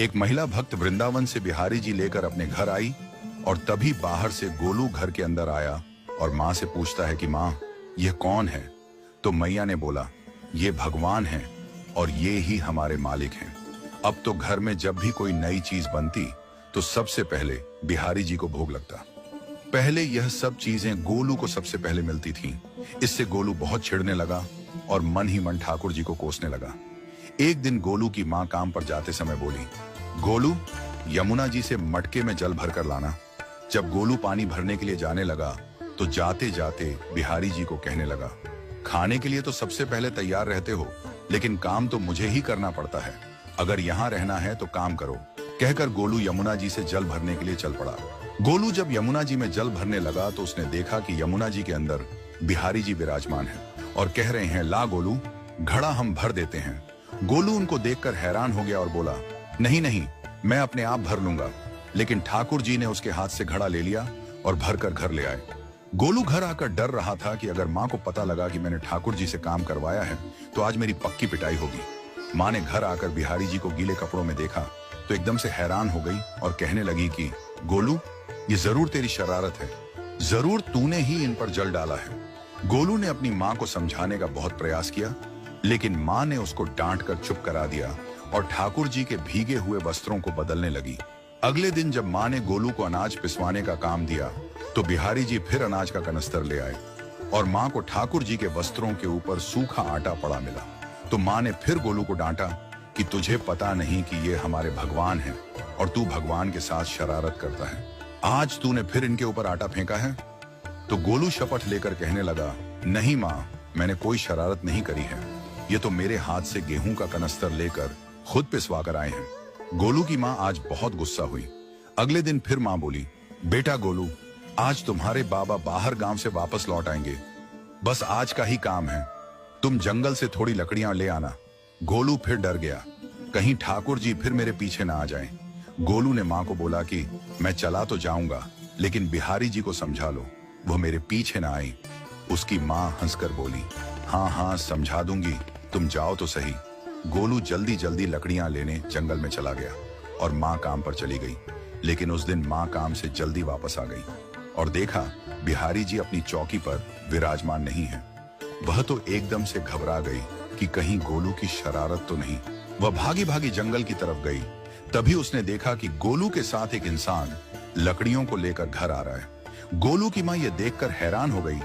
एक महिला भक्त वृंदावन से बिहारी जी लेकर अपने घर आई और तभी बाहर से गोलू घर के अंदर आया और माँ से पूछता है कि माँ, यह कौन है? तो मैया ने बोला, ये भगवान हैं और ये ही हमारे मालिक हैं। अब तो घर में जब भी कोई नई चीज बनती तो सबसे पहले बिहारी जी को भोग लगता। पहले यह सब चीजें गोलू को सबसे पहले मिलती थीं। इससे गोलू बहुत चिढ़ने लगा और मन ही मन ठाकुर जी को कोसने लगा। एक दिन गोलू की माँ काम पर जाते समय बोली, गोलू, यमुना जी से मटके में जल भर कर लाना। जब गोलू पानी भरने के लिए जाने लगा तो जाते जाते बिहारी जी को कहने लगा, खाने के लिए तो सबसे पहले तैयार रहते हो, लेकिन काम तो मुझे ही करना पड़ता है। अगर यहाँ रहना है तो काम करो। कहकर गोलू यमुना जी से जल भरने के लिए चल पड़ा। गोलू जब यमुना जी में जल भरने लगा तो उसने देखा कि यमुना जी के अंदर बिहारी जी विराजमान हैं और कह रहे हैं, ला गोलू, घड़ा हम भर देते हैं। गोलू उनको देखकर हैरान हो गया और बोला, नहीं नहीं, मैं अपने आप भर लूंगा। लेकिन ठाकुर जी ने उसके हाथ से घड़ा ले लिया और भरकर घर ले आए। गोलू घर आकर डर रहा था कि अगर माँ को पता लगा कि मैंने ठाकुर जी से काम करवाया है तो आज मेरी पक्की पिटाई होगी। माँ ने घर आकर बिहारी जी को गीले कपड़ों में देखा तो एकदम से हैरान हो गई और कहने लगी कि गोलू, ये जरूर तेरी शरारत है, जरूर तूने ही इन पर जल डाला है। गोलू ने अपनी माँ को समझाने का बहुत प्रयास किया, लेकिन माँ ने उसको डांट कर चुप करा दिया और ठाकुर जी के भीगे हुए वस्त्रों को बदलने लगी। अगले दिन जब माँ ने गोलू को अनाज पिसवाने का काम दिया तो बिहारी जी फिर अनाज का कनस्तर ले आए और माँ को ठाकुर जी के वस्त्रों के ऊपर सूखा आटा पड़ा मिला। तो माँ ने फिर गोलू को डांटा कि तुझे पता नहीं कि ये हमारे भगवान हैं और तू भगवान के साथ शरारत करता है। आज तूने फिर इनके ऊपर आटा फेंका है। तो गोलू शपथ लेकर कहने लगा, नहीं माँ, मैंने कोई शरारत नहीं करी है। ये तो मेरे हाथ से गेहूं का कनस्तर लेकर खुद पिसवा कर आए हैं। गोलू की माँ आज बहुत गुस्सा हुई। अगले दिन फिर माँ बोली, बेटा गोलू, आज तुम्हारे बाबा बाहर गांव से वापस लौट आएंगे। बस आज का ही काम है, तुम जंगल से थोड़ी लकड़ियां ले आना। गोलू फिर डर गया, कहीं ठाकुर जी फिर मेरे पीछे ना आ जाएं। गोलू ने माँ को बोला कि मैं चला तो जाऊंगा, लेकिन बिहारी जी को समझा लो, वो मेरे पीछे ना आई। उसकी माँ हंसकर बोली, हाँ हाँ समझा दूंगी, तुम जाओ तो सही। गोलू जल्दी जल्दी लकड़ियां लेने जंगल में चला गया और माँ काम पर चली गई। लेकिन उस दिन माँ काम से जल्दी वापस आ गई और देखा बिहारी जी अपनी चौकी पर विराजमान नहीं है। वह तो एकदम से घबरा गई कि कहीं गोलू की शरारत तो नहीं। वह भागी भागी जंगल की तरफ गई। तभी उसने देखा कि गोलू के साथ एक इंसान लकड़ियों को लेकर घर आ रहा है। गोलू की माँ यह देखकर हैरान हो गई